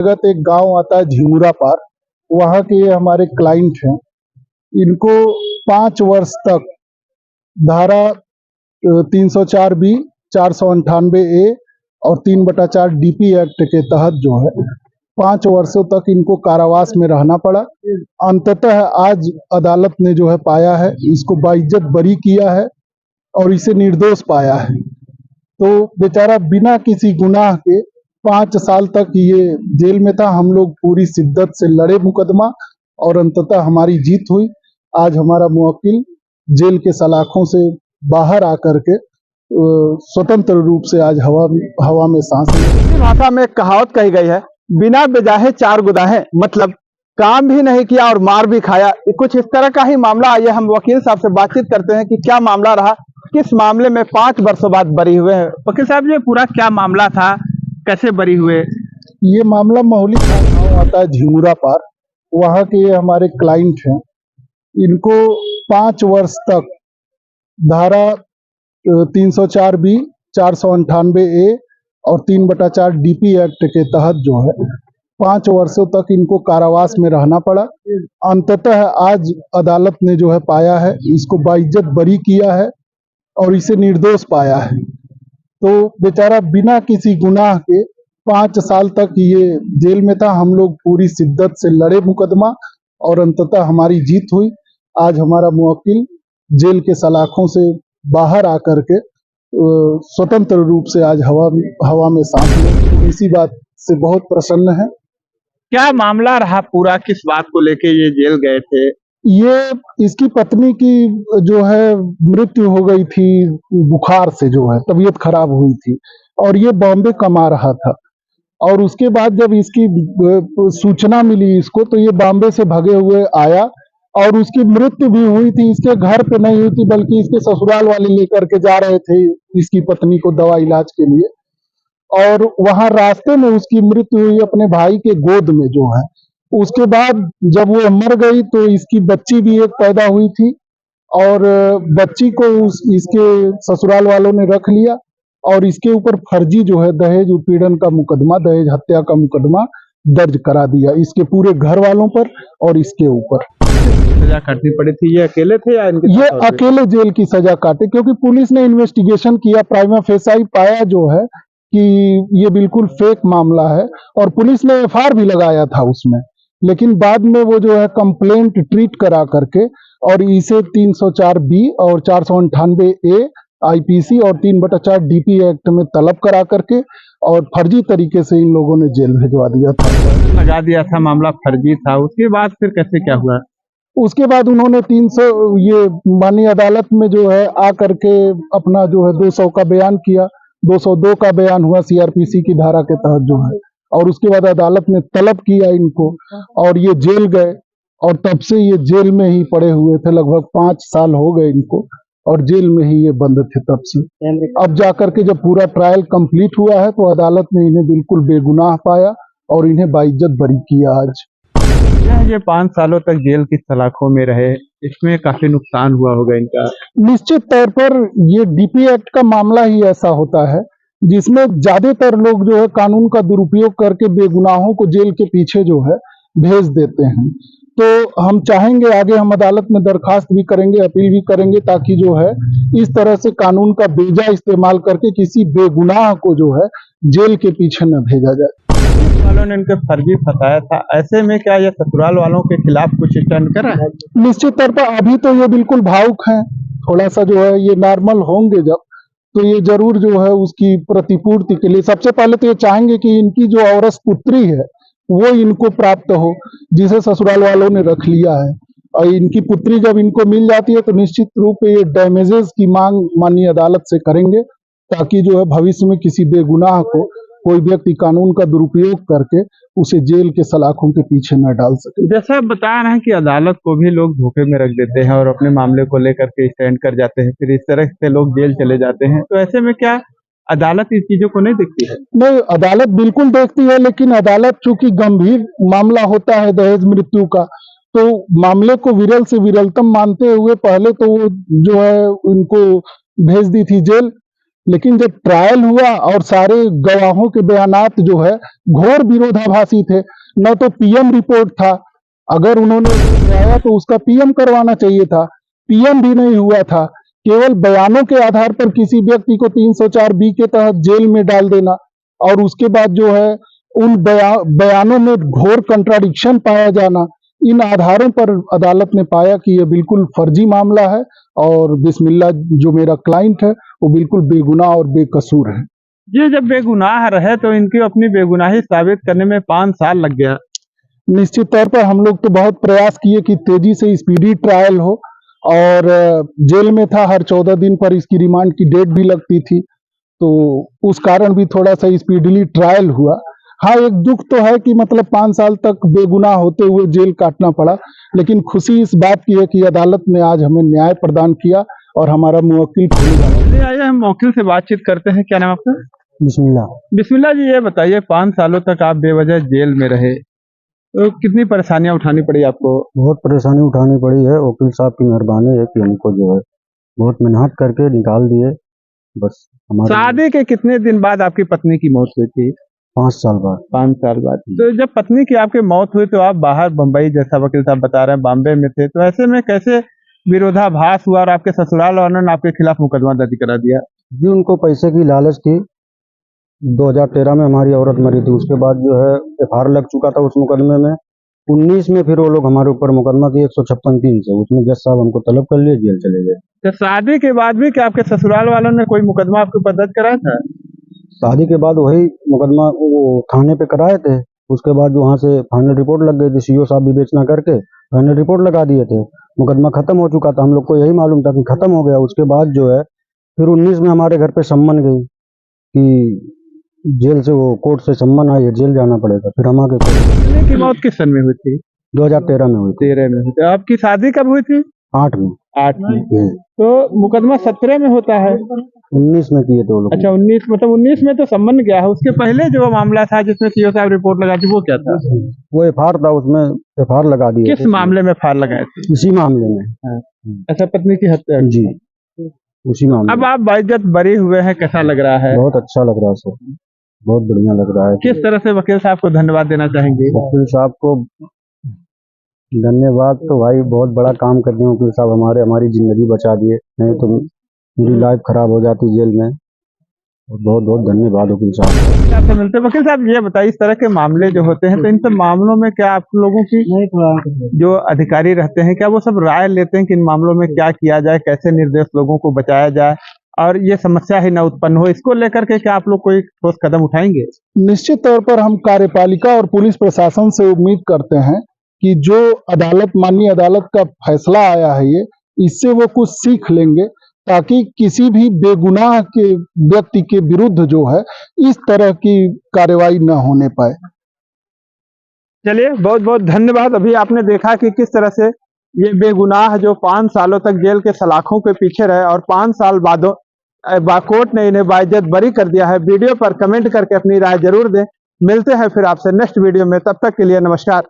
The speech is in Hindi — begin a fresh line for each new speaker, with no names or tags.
जगत एक गांव आता है झिंगुरा पार, वहाँ के ये हमारे क्लाइंट हैं। इनको 5 वर्ष तक धारा 304 बी, 498 ए और 3/4 DP एक्ट के तहत जो है 5 वर्षों तक इनको कारावास में रहना पड़ा। अंततः आज अदालत ने जो है पाया है, इसको बाइज्जत बरी किया है और इसे निर्दोष पाया है। तो बेचारा बिना किसी गुनाह के 5 साल तक ये जेल में था। हम लोग पूरी शिद्दत से लड़े मुकदमा और अंततः हमारी जीत हुई। आज हमारा मुवक्किल जेल के सलाखों से बाहर आकर के स्वतंत्र रूप से आज हवा में सांस ली।
भाषा में एक कहावत कही गई है, बिना बेजाहे 4 गुनाहे, मतलब काम भी नहीं किया और मार भी खाया। कुछ इस तरह का ही मामला। आइए हम वकील साहब से बातचीत करते हैं कि क्या मामला रहा, किस मामले में 5 वर्षों बाद बरी हुए हैं। वकील साहब, ये पूरा क्या मामला था, कैसे बरी हुए?
ये मामला महुली गाँव आता है झिंगुरा पार, वहाँ के ये हमारे क्लाइंट हैं। इनको 5 वर्ष तक धारा 304 बी, 498 ए और 3/4 DP एक्ट के तहत जो है 5 वर्षों तक इनको कारावास में रहना पड़ा। अंततः आज अदालत ने जो है पाया है, इसको बाइज्जत बरी किया है और इसे निर्दोष पाया है। तो बेचारा बिना किसी गुनाह के 5 साल तक ये जेल में था। हम लोग पूरी शिद्दत से लड़े मुकदमा और अंततः हमारी जीत हुई। आज हमारा मुवक्किल जेल के सलाखों से बाहर आकर के स्वतंत्र रूप से आज हवा में सांस ली। इसी बात से बहुत प्रसन्न है।
क्या मामला रहा पूरा, किस बात को लेके ये जेल गए थे?
ये इसकी पत्नी की जो है मृत्यु हो गई थी, बुखार से जो है तबीयत खराब हुई थी और ये बॉम्बे कमा रहा था। और उसके बाद जब इसकी सूचना मिली इसको, तो ये बॉम्बे से भगे हुए आया और उसकी मृत्यु भी हुई थी। इसके घर पे नहीं हुई थी, बल्कि इसके ससुराल वाले लेकर के जा रहे थे इसकी पत्नी को दवा इलाज के लिए, और वहां रास्ते में उसकी मृत्यु हुई अपने भाई के गोद में जो है। उसके बाद जब वो मर गई तो इसकी बच्ची भी एक पैदा हुई थी और बच्ची को इसके ससुराल वालों ने रख लिया और इसके ऊपर फर्जी जो है दहेज उत्पीड़न का मुकदमा, दहेज हत्या का मुकदमा दर्ज करा दिया इसके पूरे घर वालों पर और इसके ऊपर।
सजा काटनी पड़ी थी? ये अकेले थे या
ये अकेले जेल की सजा काटे, क्योंकि पुलिस ने इन्वेस्टिगेशन किया, प्राइमा फेसाई पाया जो है कि ये बिल्कुल फेक मामला है और पुलिस ने FIR भी लगाया था उसमें। लेकिन बाद में वो जो है कंप्लेंट ट्रीट करा करके और इसे 304 बी और 498 ए IPC और 3/4 DP एक्ट में तलब करा करके और फर्जी तरीके से इन लोगों ने जेल भिजवा दिया था।
लगा दिया था, मामला फर्जी था। उसके बाद फिर कैसे क्या हुआ?
उसके बाद उन्होंने 300 ये माननीय अदालत में जो है आ करके अपना जो है 200 का बयान किया, 202 का बयान हुआ CRPC की धारा के तहत जो है। और उसके बाद अदालत ने तलब किया इनको और ये जेल गए और तब से ये जेल में ही पड़े हुए थे। लगभग 5 साल हो गए इनको और जेल में ही ये बंद थे तब से। अब जाकर के जब पूरा ट्रायल कंप्लीट हुआ है तो अदालत ने इन्हें बिल्कुल बेगुनाह पाया और इन्हें बाइज्जत बरी किया। आज
ये 5 सालों तक जेल की सलाखों में रहे, इसमें काफी नुकसान हुआ होगा इनका।
निश्चित तौर पर ये DP एक्ट का मामला ही ऐसा होता है जिसमें ज्यादातर लोग जो है कानून का दुरुपयोग करके बेगुनाहों को जेल के पीछे जो है भेज देते हैं। तो हम चाहेंगे आगे हम अदालत में दरखास्त भी करेंगे, अपील भी करेंगे, ताकि जो है इस तरह से कानून का बेजा इस्तेमाल करके किसी बेगुनाह को जो है जेल के पीछे न भेजा जाए।
वालों ने इनके फर्जी फंसाया था, ऐसे में क्या ये ससुराल वालों के खिलाफ कुछ स्टैंड कर रहा है?
निश्चित तौर पर अभी तो ये बिल्कुल भावुक हैं, थोड़ा सा जो है ये नॉर्मल होंगे जब, तो ये जरूर जो है उसकी प्रतिपूर्ति के लिए सबसे पहले तो ये चाहेंगे कि इनकी जो औरस पुत्री है वो इनको प्राप्त हो, जिसे ससुराल वालों ने रख लिया है। और इनकी पुत्री जब इनको मिल जाती है तो निश्चित रूप से ये डैमेजेस की मांग माननीय अदालत से करेंगे, ताकि जो है भविष्य में किसी बेगुनाह को कोई व्यक्ति कानून का दुरुपयोग करके उसे जेल के सलाखों के पीछे न डाल सके।
जैसा आप बता रहे हैं कि अदालत को भी लोग धोखे में रख देते हैं और अपने मामले को लेकर के स्टैंड कर जाते हैं, फिर इस तरह से लोग जेल चले जाते हैं, तो ऐसे में क्या अदालत इस चीजों को नहीं देखती है?
नहीं, अदालत बिल्कुल देखती है, लेकिन अदालत चूंकि गंभीर मामला होता है दहेज मृत्यु का, तो मामले को विरल से विरलतम मानते हुए पहले तो वो जो है उनको भेज दी थी जेल। लेकिन जब ट्रायल हुआ और सारे गवाहों के बयानात जो है घोर विरोधाभासी थे। न तो पीएम रिपोर्ट था, अगर उन्होंने करवाया तो उसका पीएम करवाना चाहिए था, पीएम भी नहीं हुआ था। केवल बयानों के आधार पर किसी व्यक्ति को 304 बी के तहत जेल में डाल देना और उसके बाद जो है उन बयानों में घोर कंट्राडिक्शन पाया जाना, इन आधारों पर अदालत ने पाया कि यह बिल्कुल फर्जी मामला है और बिस्मिल्लाह जो मेरा क्लाइंट है वो बिल्कुल बेगुनाह और बेकसूर है।
ये जब बेगुनाह रहे तो इनकी अपनी बेगुनाही साबित करने में 5 साल लग गया।
निश्चित तौर पर हम लोग तो बहुत प्रयास किए कि तेजी से स्पीडी ट्रायल हो और जेल में था, हर 14 दिन पर इसकी रिमांड की डेट भी लगती थी, तो उस कारण भी थोड़ा सा स्पीडली ट्रायल हुआ। हाँ, एक दुख तो है कि मतलब 5 साल तक बेगुनाह होते हुए जेल काटना पड़ा, लेकिन खुशी इस बात की है कि अदालत ने आज हमें न्याय प्रदान किया और हमारा मुवक्किल खुल
आइए हम वकील से बातचीत करते हैं। क्या नाम आपका?
बिस्मिल्लाह।
बिस्मिल्लाह जी, ये बताइए 5 सालों तक आप बेवजह जेल में रहे, तो कितनी परेशानियां उठानी पड़ी आपको?
बहुत परेशानी उठानी पड़ी है। वकील साहब की मेहरबानी है कि हमको जो है बहुत मेहनत करके निकाल दिए। बस हमारे
शादी के कितने दिन बाद आपकी पत्नी की मौत हुई थी?
5 साल बाद।
5 साल बाद। तो जब पत्नी की आपकी मौत हुई तो आप बाहर बम्बई, जैसा वकील साहब बता रहे हैं, बॉम्बे में थे, तो ऐसे में कैसे विरोधाभास हुआ और आपके ससुराल वालों ने आपके खिलाफ मुकदमा दर्ज करा दिया?
जी, उनको पैसे की लालच थी। 2013 में हमारी औरत मरी थी, उसके बाद जो है एफआईआर लग चुका था उस मुकदमे में। 19 में फिर वो लोग हमारे ऊपर मुकदमा किए 156(3) से, उसमें जज साहब हमको तलब कर लिए, जेल चले गए।
तो शादी के बाद भी क्या आपके ससुराल वालों ने कोई मुकदमा आपके ऊपर दर्ज कराया था?
शादी के बाद वही मुकदमा वो थाने पे कराए थे, उसके बाद वहाँ से फाइनल रिपोर्ट लग गई थी, सीओ साहब विवेचना करके फाइनल रिपोर्ट लगा दिए थे। मुकदमा खत्म हो चुका था, हम लोग को यही मालूम था कि खत्म हो गया। उसके बाद जो है फिर 19 में हमारे घर पे सम्मन गई कि जेल से, वो कोर्ट से सम्मन आई है, जेल जाना पड़ेगा। फिर हम आगे
पत्नी की मौत किस सन में हुई थी?
2013 में हुई थी।
13 में हुई थी। आपकी शादी कब हुई थी?
8 में।
8 में। तो मुकदमा 17 में होता है।
19 में किए थे वो लोग।
अच्छा, 19 मतलब 19 में तो सम्मन गया है। उसके पहले जो मामला था जिसमें सीओ साहब रिपोर्ट लगा थी, वो क्या था?
वो एफआईआर था, उसमें एफआईआर लगा दिए।
किस मामले में फायर लगाए थे?
इसी मामले में।
अच्छा, पत्नी की हत्या।
जी, उसी मामले
अब
में।
आप बाइज्जत बरी हुए हैं, कैसा लग रहा है?
बहुत अच्छा लग रहा है सर, बहुत बढ़िया लग रहा है।
किस तरह से वकील साहब को धन्यवाद देना चाहेंगे?
वकील साहब को धन्यवाद, तो भाई बहुत बड़ा काम करते हैं वकील साहब, हमारी जिंदगी बचा दिए, नहीं तो मेरी लाइफ खराब हो जाती जेल में। बहुत बहुत धन्यवाद वकील साहब।
आपसे मिलते हैं। वकील साहब, ये बताइए, इस तरह के मामले जो होते हैं तो इन सब मामलों में क्या आप लोगों की जो अधिकारी रहते हैं, क्या वो सब राय लेते हैं कि इन मामलों में क्या किया जाए, कैसे निर्दोष लोगों को बचाया जाए और ये समस्या ही न उत्पन्न हो? इसको लेकर के क्या आप लोग कोई ठोस कदम उठाएंगे?
निश्चित तौर पर हम कार्यपालिका और पुलिस प्रशासन से उम्मीद करते हैं कि जो माननीय अदालत का फैसला आया है इससे वो कुछ सीख लेंगे, ताकि किसी भी बेगुनाह के व्यक्ति के विरुद्ध जो है इस तरह की कार्रवाई न होने पाए।
चलिए, बहुत बहुत धन्यवाद। अभी आपने देखा कि किस तरह से ये बेगुनाह जो 5 सालों तक जेल के सलाखों के पीछे रहे और 5 साल बाद कोर्ट ने इन्हें बाइज्जत बरी कर दिया है। वीडियो पर कमेंट करके अपनी राय जरूर दें। मिलते हैं फिर आपसे नेक्स्ट वीडियो में, तब तक के लिए नमस्कार।